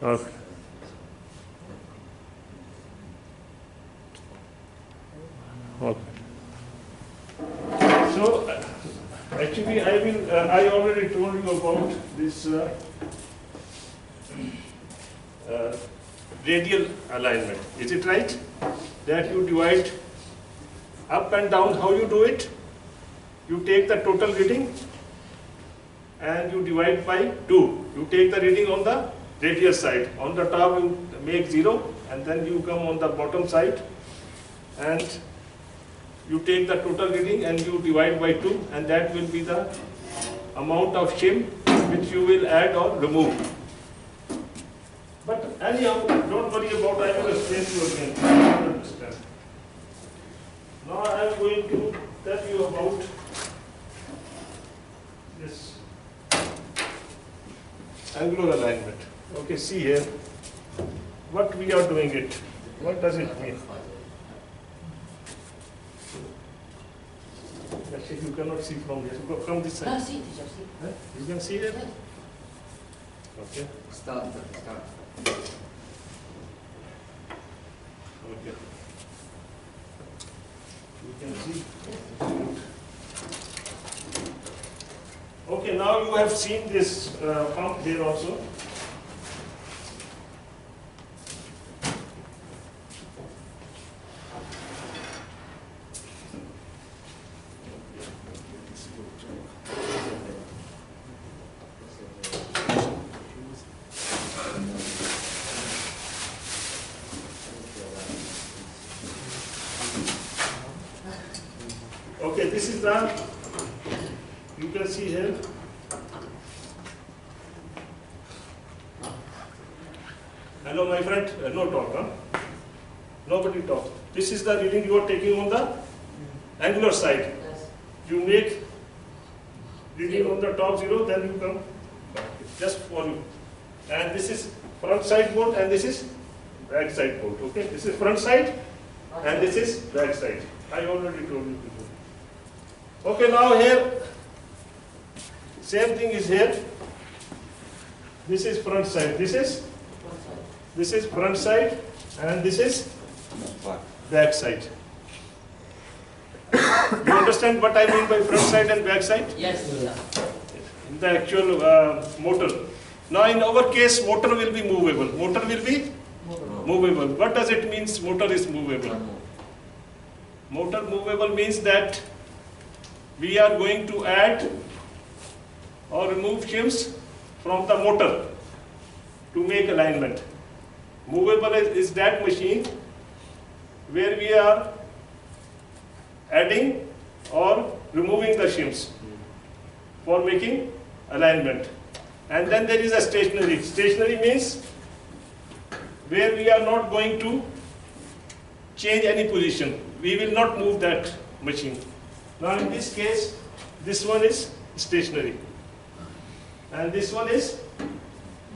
Okay. Okay. So actually, I already told you about this radial alignment. Is it right? That you divide up and down. How you do it? You take the total reading and you divide by 2. You take the reading on the radial side. On the top you make 0, and then you come on the bottom side and you take the total reading and you divide by 2, and that will be the amount of shim which you will add or remove. But anyhow, don't worry about it. I will explain to you again. You will understand. Now I am going to tell you about this angular alignment. Okay, see here what we are doing it. What does it mean? Actually, you cannot see from here. Go from this side. Huh? You can see it? Okay. Start. Okay. You can see. Okay, now you have seen this pump there also. Okay, this is the, you can see here. Hello, my friend. No talk, huh? Nobody talk. This is the reading you are taking on the angular side. You make reading on the top 0, then you come back. Just for you. And this is front side bolt and this is back side bolt. Okay, this is front side and this is back side. I already told you before. Okay, now here, same thing is here. This is front side. This is front side and this is back side. You understand what I mean by front side and back side? Yes. In the actual motor. Now in our case, motor will be movable. Motor will be movable. What does it mean motor is movable? Motor movable means that we are going to add or remove shims from the motor to make alignment. Movable is that machine where we are adding or removing the shims for making alignment. And then there is a stationary. Stationary means where we are not going to change any position. We will not move that machine. Now in this case, this one is stationary and this one is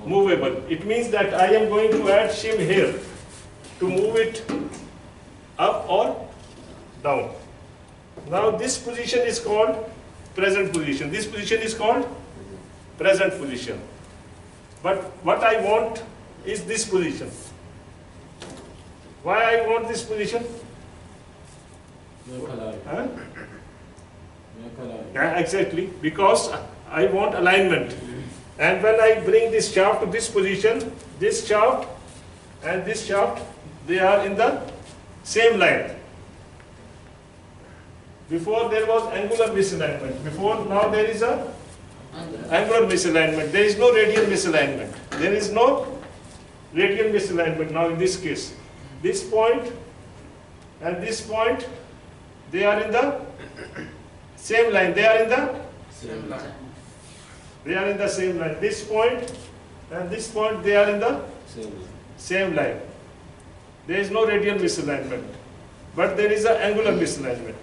movable. It means that I am going to add shim here to move it up or down. Now this position is called present position. This position is called present position. But what I want is this position. Why I want this position? Huh? Yeah, exactly, because I want alignment. And when I bring this shaft to this position, this shaft and this shaft, they are in the same line. Before there was angular misalignment. Before, now there is a angular misalignment. There is no radial misalignment. There is no radial misalignment now in this case. This point and this point, they are in the same line. They are in the Same line. They are in the same line. This point and this point, they are in the same line. There is no radial misalignment, but there is an angular misalignment.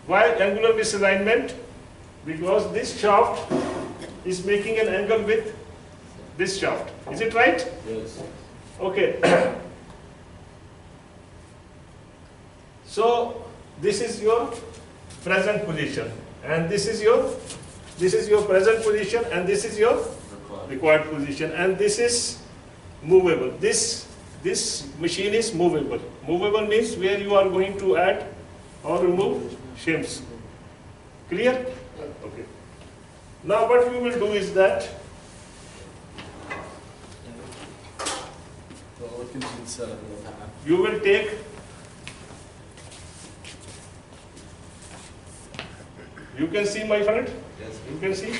Why angular misalignment? Because this shaft is making an angle with this shaft. Is it right? Yes. Okay. So this is your present position, and this is your present position, and this is your required position, and this is movable. This machine is movable. Movable means where you are going to add or remove shims. Clear? Okay. Now what we will do is that you will take you can see my friend? Yes. You can see?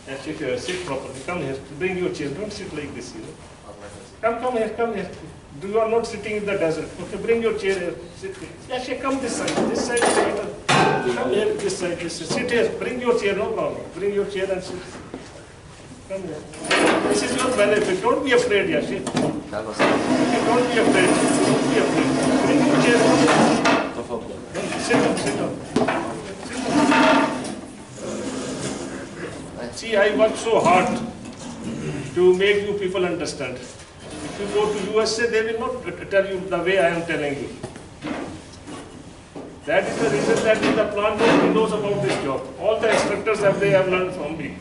Actually, sit properly. Come here. Bring your chair. Don't sit like this, you know. Come here, come here. You are not sitting in the desert. Okay, bring your chair here. Sit here. Actually, come this side. This side is better. Come here, this side. Sit here. Bring your chair, no problem. Bring your chair and sit. Come here. This is your benefit. Don't be afraid, Yashi. Okay, don't be afraid. Don't be afraid. Bring your chair. Sit down, sit down. See, I work so hard to make you people understand. If you go to USA, they will not tell you the way I am telling you. That is the reason that in the plant nobody knows about this job. All the instructors they have learned from me.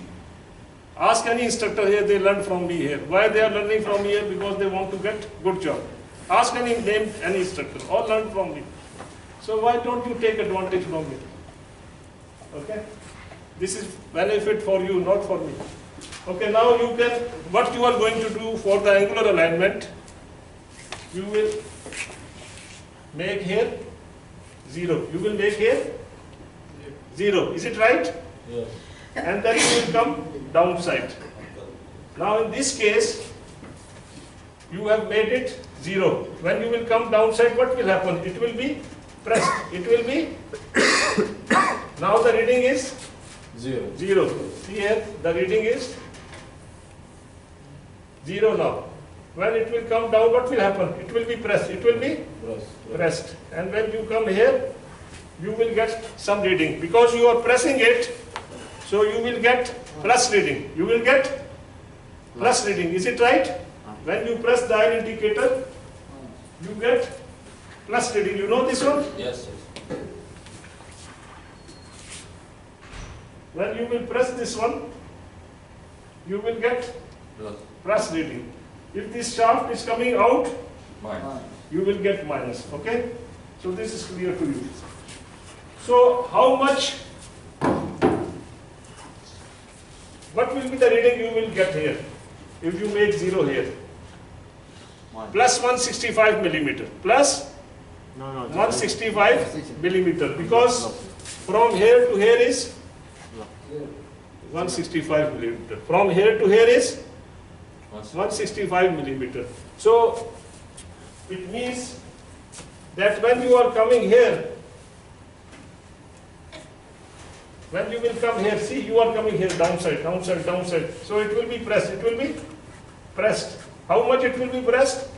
Ask any instructor here, they learn from me here. Why they are learning from me here? Because they want to get good job. Ask any instructor, all learn from me. So why don't you take advantage from me? Okay? This is benefit for you, not for me. Okay, now you can, what you are going to do for the angular alignment, you will make here 0. You will make here 0. Is it right? Yes. And then you will come downside. Now in this case, you have made it 0. When you will come downside, what will happen? It will be pressed. It will be, now the reading is 0. 0. See here, the reading is 0 now. When it will come down, what will happen? It will be pressed. It will be pressed. And when you come here, you will get some reading. Because you are pressing it, so you will get plus reading. You will get plus reading. Is it right? When you press the dial indicator, you get plus reading. You know this one? Yes. When you will press this one, you will get plus reading. If this shaft is coming out, you will get minus. Okay? So this is clear to you. So how much, what will be the reading you will get here if you make 0 here? Plus 165 millimeter. Plus 165 millimeter. Because from here to here is 165 millimeter. From here to here is 165 millimeter. So it means that when you are coming here, when you will come here, see you are coming here downside, downside, downside. So it will be pressed. It will be pressed. How much it will be pressed?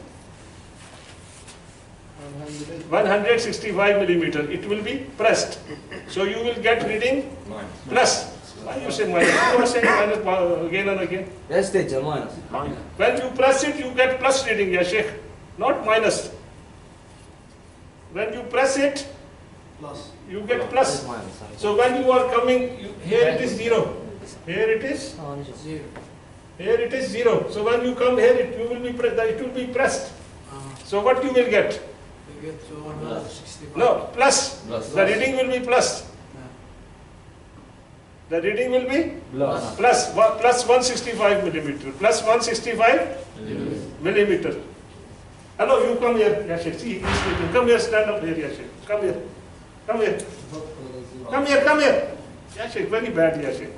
165 millimeter. It will be pressed. So you will get reading plus. Why you say minus? You are saying minus again and again. Yes, teacher, minus. When you press it, you get plus reading, ya Sheikh, not minus. When you press it, you get plus. So when you are coming, here it is 0. Here it is 0. Here it is 0. So when you come here, it will be pressed. So what you will get? You get 165. No, plus. The reading will be plus. The reading will be plus 165 millimeter. Plus 165 millimeter. Hello, you come here, Yashir. See, he's speaking. Come here, stand up here, Yashir. Come here. Come here. Come here, come here. Yashir, very bad, Yashir.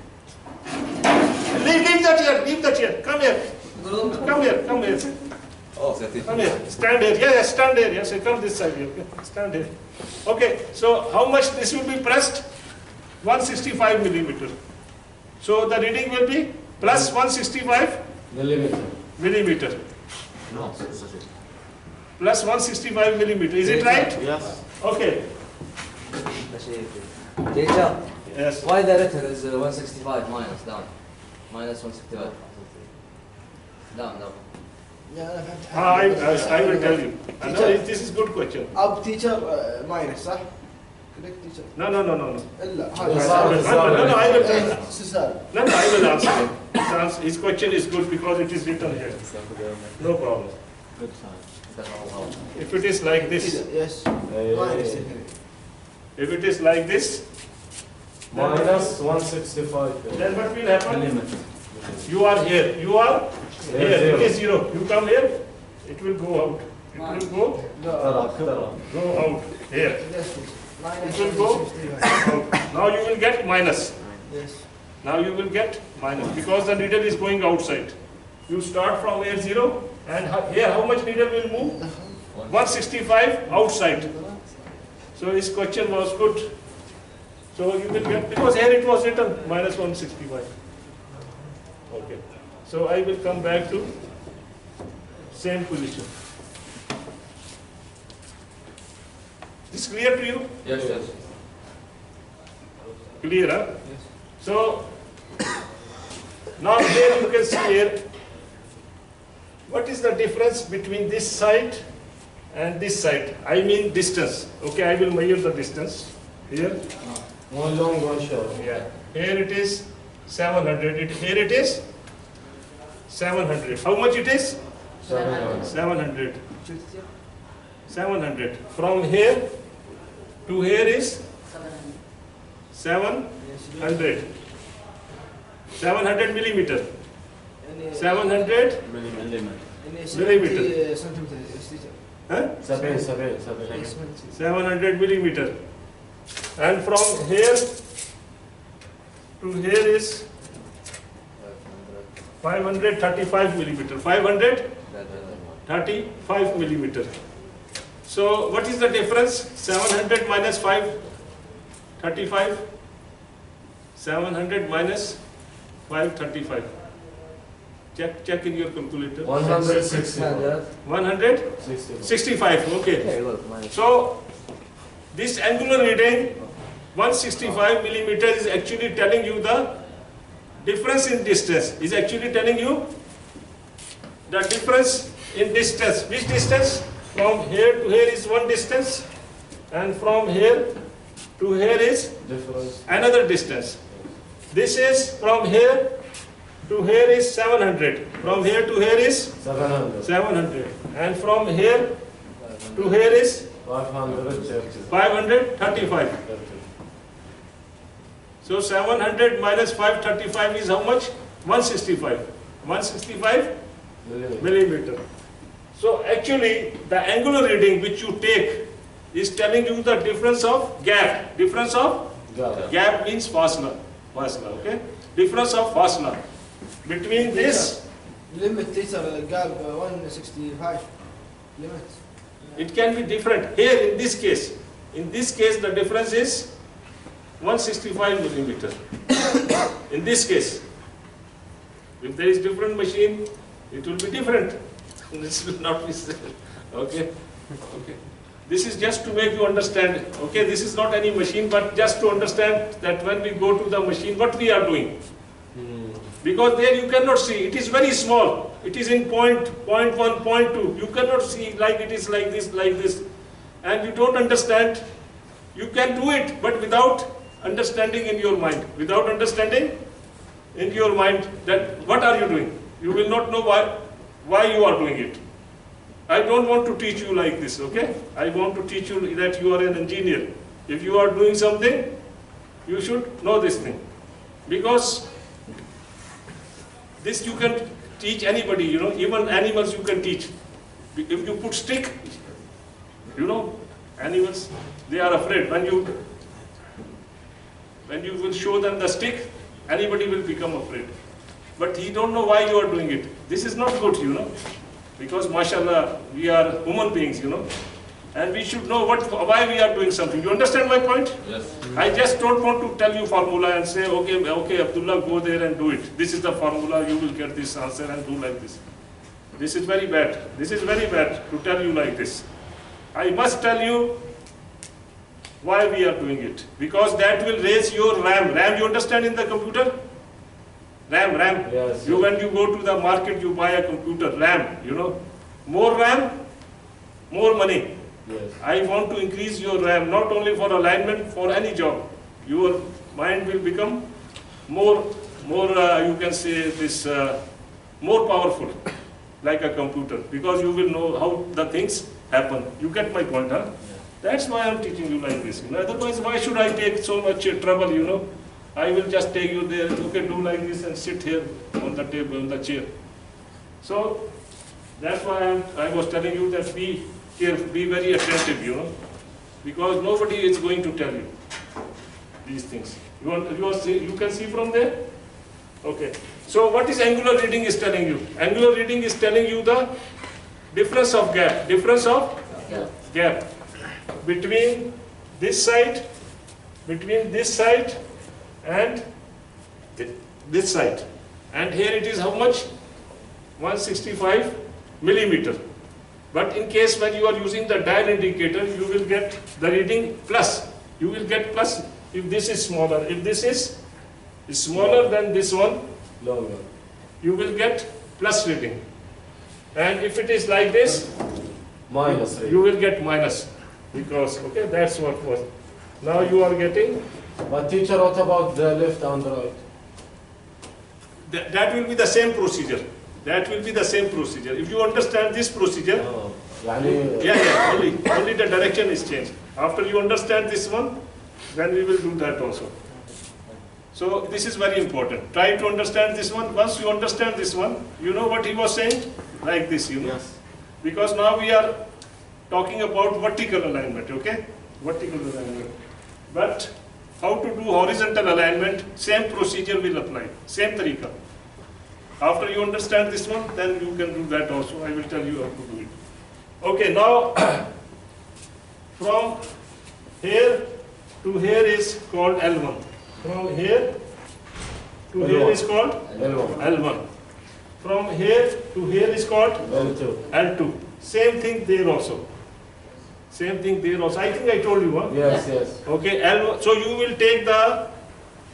Leave the chair, leave the chair. Come here. Come here, come here. Come here. Stand here. Yeah, stand here. Yashir, come this side here. Okay. Stand here. Okay, so how much this will be pressed? 165 millimeter. So the reading will be plus 165 millimeter. No. Plus 165 millimeter. Is it right? Yes. Okay. Teacher, Yes. why the written is 165 minus down? Minus 165. Down. I will tell you. This is good question. Up teacher minus صح؟ correct teacher. No. إلا No, I will tell you. استسهال. No, I will answer. his question is good because it is written here. No problem. That's all. If it is like this, Yes. Minus in here. if it is like this, minus 165. then what will happen? Limit. You are here, you are here, Zero. it is 0. You come here, it will go out. It will go out here. Yes, minus It will go 165. out. Now you will get minus. Yes. Now you will get minus because the needle is going outside. You start from here 0 and here how much needle will move? 165 outside. So his question was good. So you will get, because here it was written minus 165. Okay. So I will come back to same position. Is clear to you? Yes, yes. Clear, huh? Yes. So now here you can see here, what is the difference between this side and this side? I mean distance. Okay, I will measure the distance. Here, One long, one short. yeah. Here it is 700. Here it is 700. How much it is? 700. 700. 700. From here to here is 700. 700 millimeter. 700 millimeter. Centimeter. Yes, teacher. huh? 700. Yes, 700 millimeter. And from here to here is 535 millimeter. 535 millimeter. So what is the difference? 700 minus 535. 700 minus 535. Check in your calculator. 165. 165. Okay. Okay, look, minus. So this angular reading 165 millimeter is actually telling you the difference in distance. Is actually telling you the difference in distance. Which distance? From here to here is one distance, and from here to here is Difference. another distance. This is from here to here is 700. From here to here is 700. 700. And from here to here is 530. 535. So 700 minus 535 is how much? 165. 165 millimeter. So actually the angular reading which you take is telling you the difference of gap. Difference of Got it. gap means fasla. Fasla, okay? Difference of fasla between this. Limit, teacher, gap 165. Limit. It can be different. Here in this case the difference is 165 millimeter. In this case, if there is different machine, it will be different. This will not be same. Okay. Okay. This is just to make you understand. Okay, this is not any machine, but just to understand that when we go to the machine, what we are doing. Because there you cannot see. It is very small. It is in point 1, point 2. You cannot see like it is like this, and you don't understand. You can do it, but without understanding in your mind. Without understanding in your mind that what are you doing? You will not know why you are doing it. I don't want to teach you like this, okay? I want to teach you that you are an engineer. If you are doing something, you should know this thing. Because this you can teach anybody, even animals you can teach. If you put stick, animals, they are afraid. When you will show them the stick, anybody will become afraid. But he don't know why you are doing it. This is not good, because mashallah, we are human beings, and we should know why we are doing something. You understand my point? Yes. I just don't want to tell you formula and say, okay, Abdullah, go there and do it. This is the formula, you will get this answer and do like this. This is very bad. This is very bad to tell you like this. I must tell you why we are doing it. Because that will raise your RAM. RAM, you understand in the computer? RAM. Yes. When you go to the market, you buy a computer, RAM, More RAM, more money. Yes. I want to increase your RAM, not only for alignment, for any job. Your mind will become more you can say this, more powerful, like a computer, because you will know how the things happen. You get my point, huh? That's why I'm teaching you like this. Otherwise, why should I take so much trouble, I will just take you there, you can do like this and sit here on the table, on the chair. So, that's why I was telling you that be careful, be very attentive, because nobody is going to tell you these things. You can see from there? Okay. So what is angular reading is telling you? Angular reading is telling you the difference of gap between this side and this side. And here it is how much? 165 millimeter. But in case when you are using the dial indicator, you will get the reading plus. You will get plus if this is smaller. If this is smaller than this one, Longer. you will get plus reading. And if it is like this, Minus you 3. will get minus. Because, okay, that's what was. Now you are getting, But teacher, what about the left and right? that will be the same procedure. That will be the same procedure. If you understand this procedure, يعني yeah, only the direction is changed. After you understand this one, then we will do that also. So this is very important. Try to understand this one. Once you understand this one, you know what he was saying? Like this, Yes. Because now we are talking about vertical alignment, okay? Vertical alignment. But how to do horizontal alignment, same procedure will apply, same tariqa. After you understand this one, then you can do that also. I will tell you how to do it. Okay, now from here to here is called L1. From here to here is called L1. L1. From here to here is called L2. L2. Same thing there also. Same thing there also. I think I told you, huh? Yes, yes. Okay, L1. So you will take the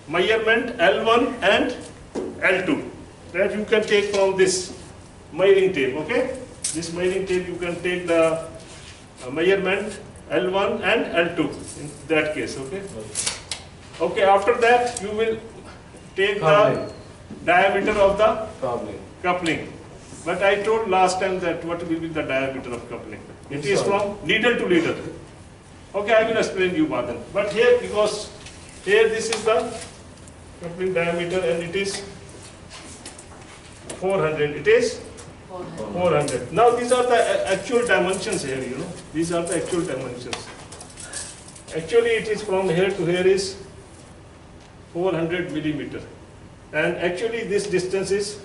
measurement L1 and L2. That you can take from this measuring tape, okay? This measuring tape you can take the measurement L1 and L2 in that case, okay? Okay, after that you will take the diameter of the Probably. coupling. But I told last time that what will be the diameter of coupling. It is from needle to needle. Okay, I will explain you Badan. But here, because here this is the coupling diameter and it is 400. It is 400. Now these are the actual dimensions here, These are the actual dimensions. Actually it is from here to here is 400 millimeter. And actually this distance is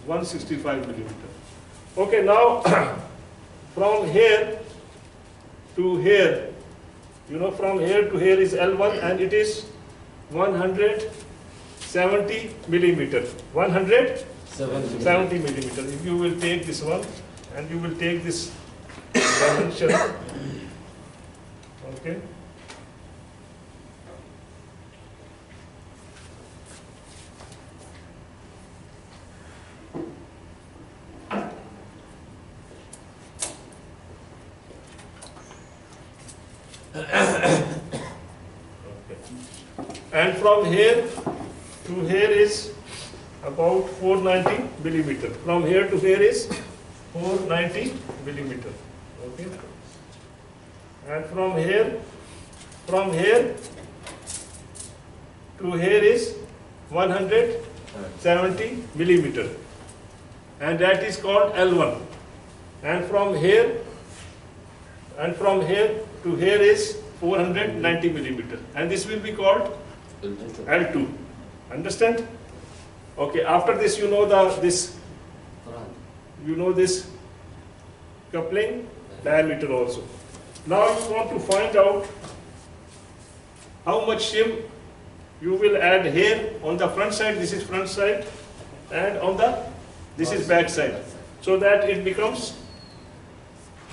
165 millimeter. Okay, now from here to here, from here to here is L1 and it is 170 millimeter. 170 millimeter. If you will take this one and you will take this dimension, okay. And from here to here is about 490 millimeter. From here to here is 490 millimeter. Okay. And from here to here is 170 millimeter. And that is called L1. And from here to here is 490 millimeter. And this will be called L2. Understand? Okay, after this this coupling diameter also. Now you want to find out how much shim you will add here on the front side. This is front side, and on this is back side, so that it becomes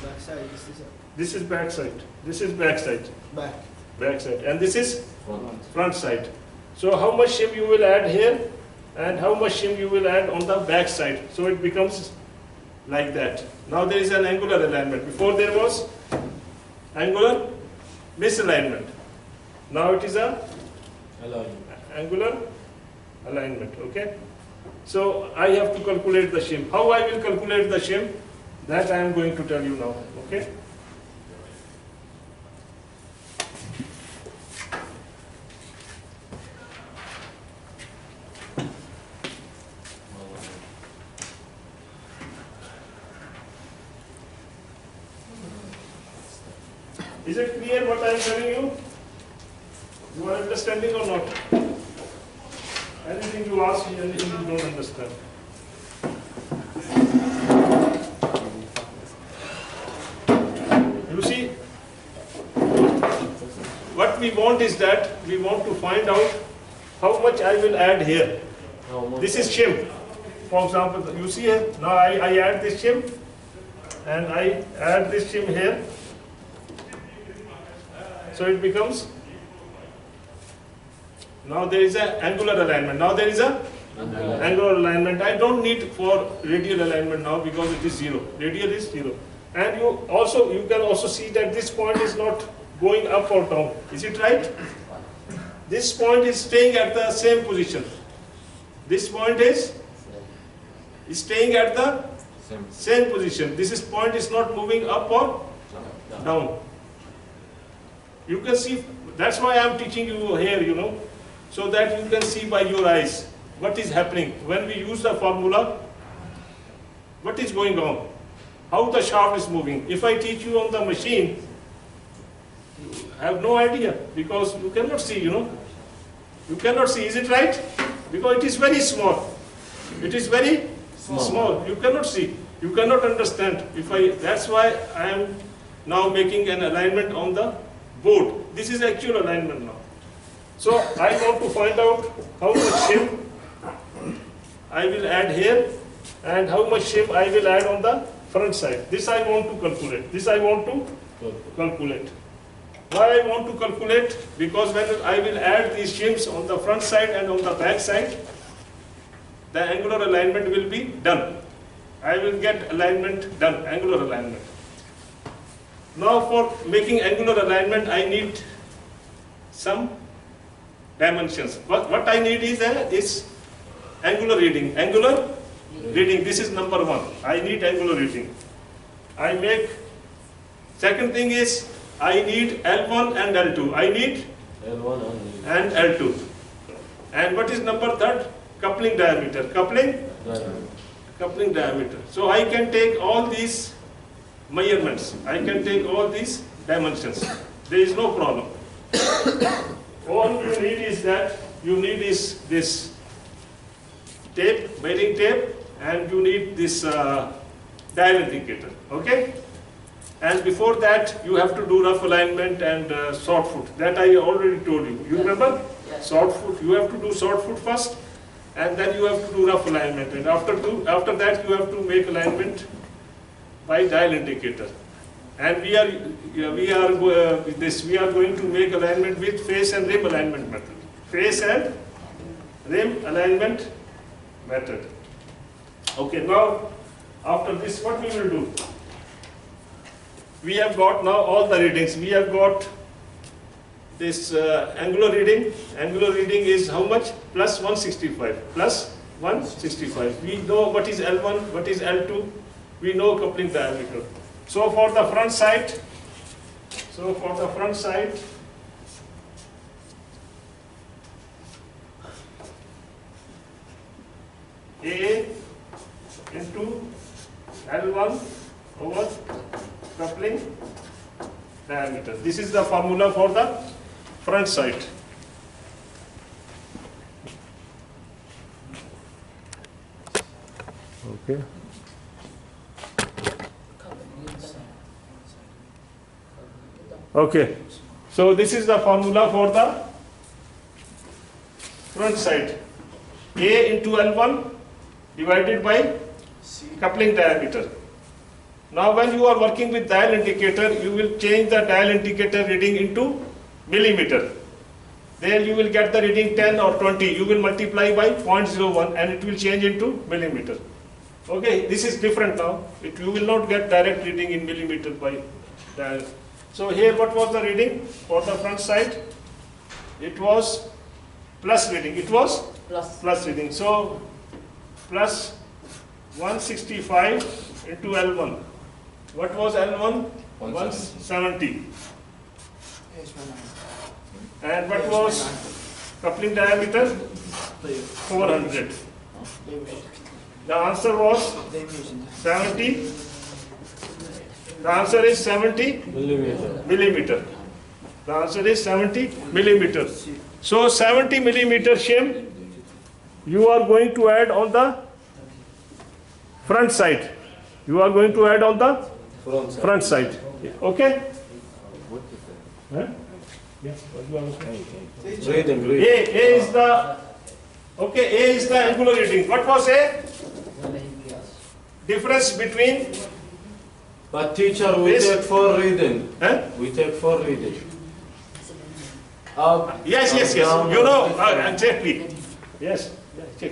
Back side, this is back side, this is back side, back. and this is front side. So how much shim you will add here and how much shim you will add on the back side. So it becomes like that. Now there is an angular alignment. Before there was angular misalignment. Now it is a angular alignment. Okay. So I have to calculate the shim. How I will calculate the shim? That I am going to tell you now. Okay. Is it clear what I am telling you? You are understanding or not? Anything you ask me, anything you don't understand. You see, what we want is that we want to find out how much I will add here. This is shim. For example, you see here, now I add this shim and I add this shim here. So it becomes, now there is an angular alignment. Now there is a angular alignment. I don't need for radial alignment now because it is 0. Radial is 0. And you can also see that this point is not going up or down. Is it right? This point is staying at the same position. This point is staying at the same position. Point is not moving up or down. You can see, that's why I am teaching you here, so that you can see by your eyes what is happening. When we use the formula, what is going on? How the shaft is moving. If I teach you on the machine, you have no idea because you cannot see, You cannot see, is it right? Because it is very small. It is very small. You cannot see. You cannot understand. That's why I am now making an alignment on the board. This is actual alignment now. So I want to find out how much shim I will add here and how much shim I will add on the front side. This I want to calculate. Why I want to calculate? Because when I will add these shims on the front side and on the back side, the angular alignment will be done. I will get alignment done, angular alignment. Now for making angular alignment, I need some dimensions. What I need is angular reading. Angular reading, this is number 1. I need angular reading. Second thing is, I need L1 and L2. I need L1 and L2. And what is number 3? Coupling diameter. Coupling diameter. So I can take all these measurements. I can take all these dimensions. There is no problem. All you need is this tape, measuring tape, and you need this dial indicator. Okay? And before that, you have to do rough alignment and short foot. That I already told you. You remember? Yes. Short foot. You have to do short foot first, and then you have to do rough alignment. And after that, you have to make alignment by dial indicator. And we are going to make alignment with face and rim alignment method. Face and rim alignment method. Okay, now after this, what we will do? We have got now all the readings. We have got this angular reading. Angular reading is how much? Plus 165. Plus 165. We know what is L1, what is L2. We know coupling diameter. So for the front side, A into L1 over coupling diameter. This is the formula for the front side. Okay. Okay. So this is the formula for the front side. A into L1 divided by coupling diameter. Now when you are working with dial indicator, you will change the dial indicator reading into millimeter. There you will get the reading 10 or 20. You will multiply by 0.01 and it will change into millimeter. Okay, this is different now. You will not get direct reading in millimeter by dial. So here what was the reading for the front side? It was plus reading. It was plus reading. So plus 165 into L1. What was L1? 170. And what was coupling diameter? 400. The answer was 70. The answer is 70 millimeter. millimeter. The answer is 70 millimeter. So 70 millimeter shim you are going to add on the front side. You are going to add on the front side. Okay? Huh? Yes. What you want to say? Reading. A is the okay. A is the angular reading. What was A? Difference between. But teacher, we This- take 4 reading. Huh? We take 4 reading. Up. Yes, yes, up, yes. down, You know up. exactly. Yes. Yeah, check.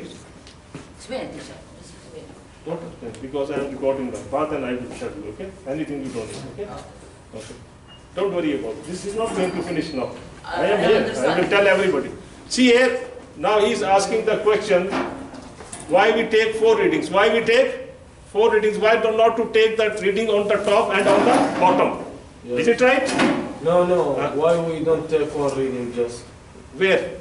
Explain, teacher. Explain. Don't explain, because I am recording the part and I will tell you. Okay? Anything you don't need. Okay? Okay. Don't worry about it. This is not going to finish now. I am I here. I understand. will tell everybody. See here. Now he is asking the question. Why we take 4 readings? Why we take 4 readings? Why not to take that reading on the top and on the bottom? Yes. Is it right? No, no. Huh? Why we don't take 1 reading just Where?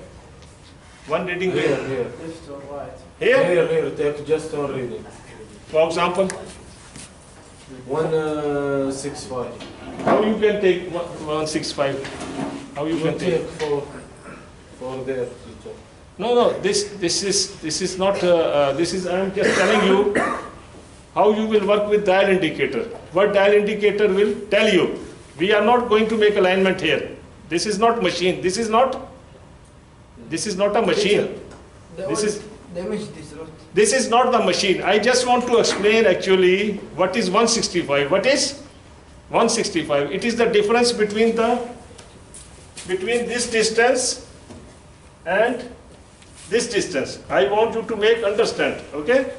One reading here, where? here. Left or right? Here? Here, take just 1 reading. For example, 165. how you can take 165? How you We can take? take 4 there, teacher. No. This is not. This is. I am just telling you how you will work with dial indicator. What dial indicator will tell you? We are not going to make alignment here. This is not machine. This is not. This is not a machine. This is. Damage this road. This is not the machine. I just want to explain actually what is 165. What is 165? It is the difference between this distance and this distance. I want you to make understand. Okay?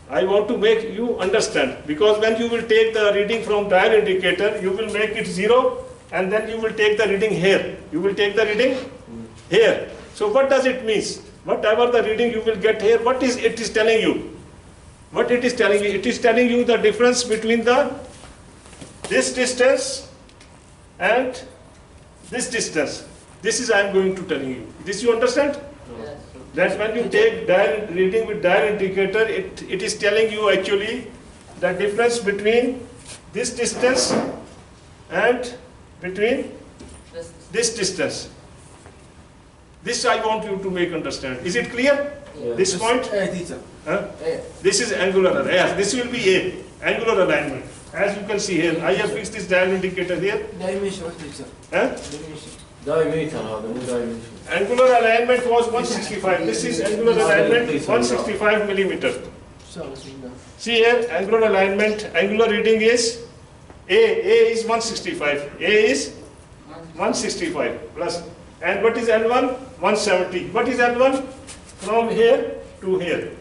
I want to make you understand, because when you will take the reading from dial indicator, you will make it 0 and then you will take the reading here. You will take the reading here. So what does it mean? Whatever the reading you will get here, what is it is telling you? What it is telling you? It is telling you the difference between this distance and this distance. This is I am going to telling you. This you understand? Yes. That when you take dial reading with dial indicator, it is telling you actually the difference between this distance and between This- this distance. This I want you to make understand. Is it clear? Yeah. This point? Teacher. Huh? A. This is angular alignment. Yes, this will be A, angular alignment. As you can see here, I have fixed this dial indicator here. Dimension, teacher. Huh? Dimension. Diameter هذا مو dimension. Angular alignment was 165. This is angular alignment 165 millimeter. So, bismillah. See here, angular alignment, angular reading is A. A is 165. A is 165 plus. And what is L1? 170. What is L1? From here to here.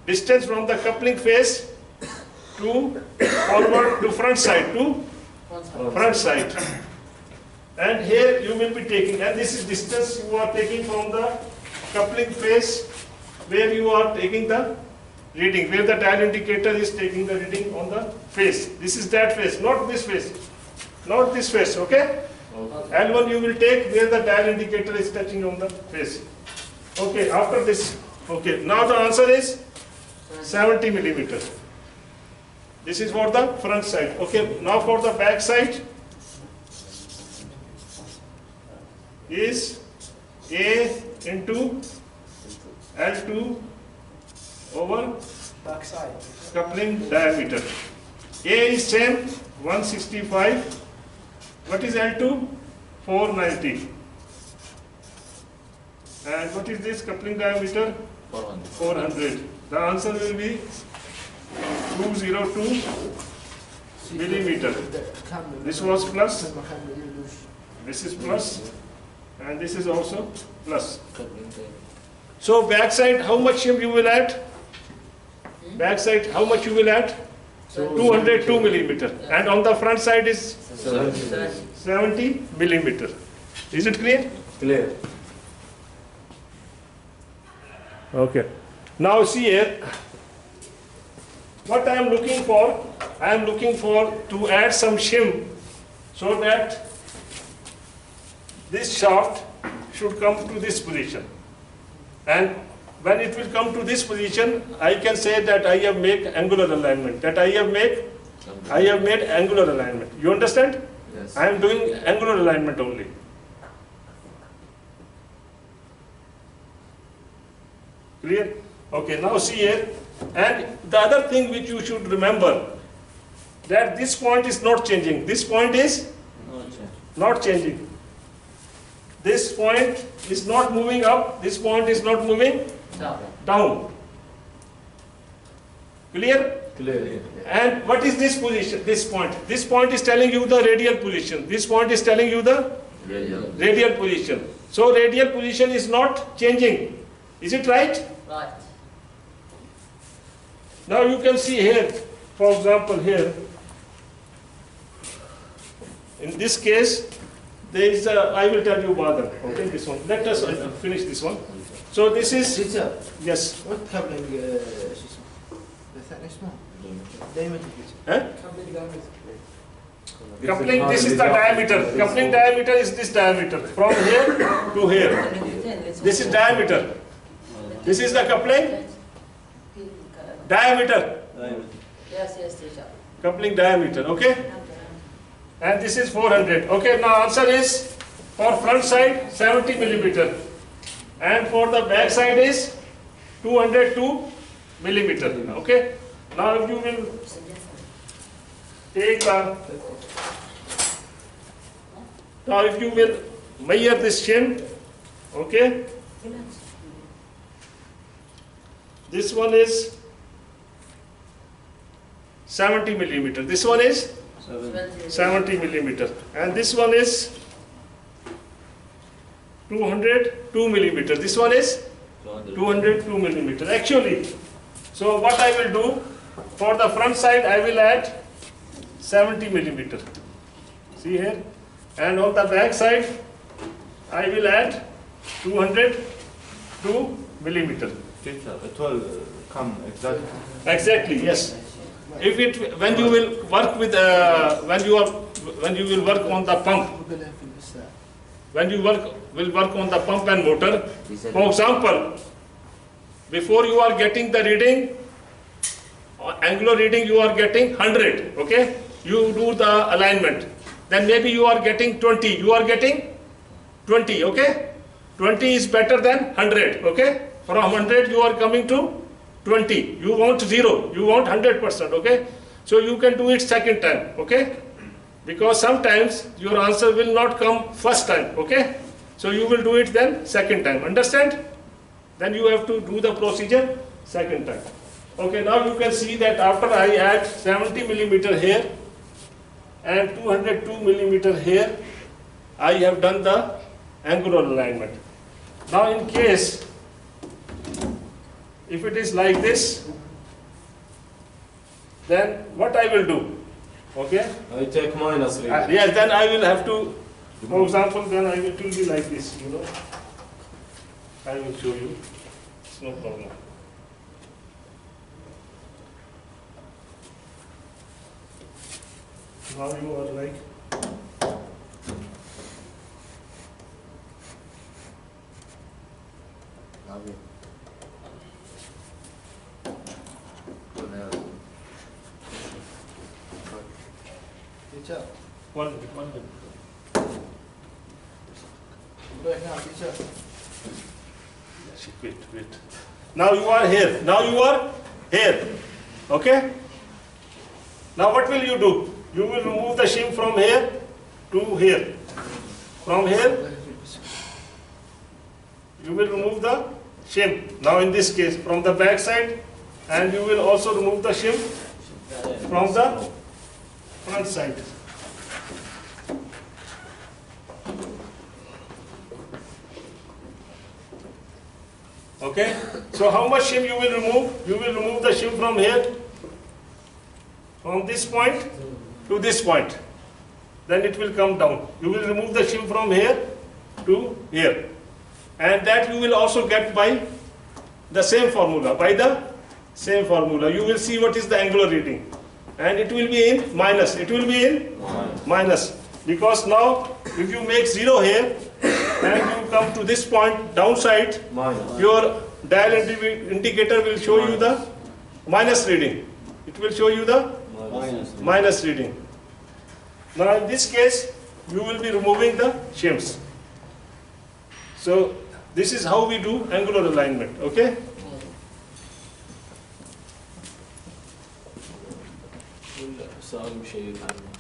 Distance from the coupling face to forward to front side to front side. And here you will be taking, and this is distance you are taking from the coupling face where you are taking the reading, where the dial indicator is taking the reading on the face. This is that face, not this face. Not this face, okay? L1 you will take where the dial indicator is touching on the face. Okay, after this, okay, now the answer is 70 millimeter. This is for the front side. Okay, now for the back side is A into L2 over Back side. coupling diameter. A is same, 165. What is L2? 490. And what is this coupling diameter? 400. The answer will be 202 millimeter. This was plus, this is plus, and this is also plus. So backside, how much you will add? Backside, how much you will add? 202 millimeter. And on the front side is 70 millimeter. Is it clear? Clear. Okay. Now see here, what I am looking for, I am looking for to add some shim so that this shaft should come to this position. And when it will come to this position, I can say that I have made angular alignment, that I have made angular alignment. You understand? Yes. I am doing angular alignment only. Clear? Okay, now see here. And the other thing which you should remember, that this point is not changing. This point is not changing. This point is not moving up. This point is not moving Down. down. Clear? Clear. And what is this position, this point? This point is telling you the radial position. This point is telling you the radial position. So radial position is not changing. Is it right? Right. Now you can see here, for example here, in this case, there is a, I will tell you Badal, okay, this one. Let us finish this one. So this is, teacher, yes, what coupling شو اسمه؟ الثاني اسمه دائما teacher. eh? Coupling, this is the diameter. Coupling diameter is this diameter, from here to here. This is diameter. This is the coupling diameter. Yes, yes, teacher. Coupling diameter, okay? And this is 400. Okay, now answer is for front side 70 millimeter. And for the back side is 202 millimeter. Okay? Now if you will take now if you will measure this shim, okay? This one is 70 millimeter. This one is 70 millimeter. And this one is 202 millimeter. This one is 202 millimeter. Actually, so what I will do, for the front side I will add 70 millimeter. See here? And on the back side I will add 202 millimeter. Teacher, it will come exactly. Exactly, yes. If it, when you will work with, when you will work on the pump, وقلها في الساعة. when you will work on the pump and motor, for example, before you are getting the reading, angular reading you are getting 100, okay? You do the alignment. Then maybe you are getting 20, you are getting 20, okay? 20 is better than 100, okay? From 100 you are coming to 20. You want 0, you want 100%, okay? So you can do it second time, okay? Because sometimes your answer will not come first time, okay? So you will do it then second time, understand? Then you have to do the procedure second time. Okay, now you can see that after I add 70 millimeter here and 202 millimeter here, I have done the angular alignment. Now in case, if it is like this, then what I will do? Okay? I take minus reading. Yes, then I will have to, for example, then it will be like this, you know. I will show you. It's no problem. Now you are like, teacher, one minute. right now, teacher. Wait. Now you are here. Now you are here. Okay? Now what will you do? You will remove the shim from here to here. From here, you will remove the shim. Now in this case, from the back side, and you will also remove the shim from the front side. Okay? So how much shim you will remove? You will remove the shim from here, from this point to this point. Then it will come down. You will remove the shim from here to here. And that you will also get by the same formula. By the same formula, you will see what is the angular reading. And it will be in minus. It will be in minus. Because now, if you make 0 here, and you come to this point downside, Minus. your dial indicator will show you the minus reading. It will show you the minus reading. Now in this case, you will be removing the shims. So this is how we do angular alignment, okay? سؤال مش هيتعمل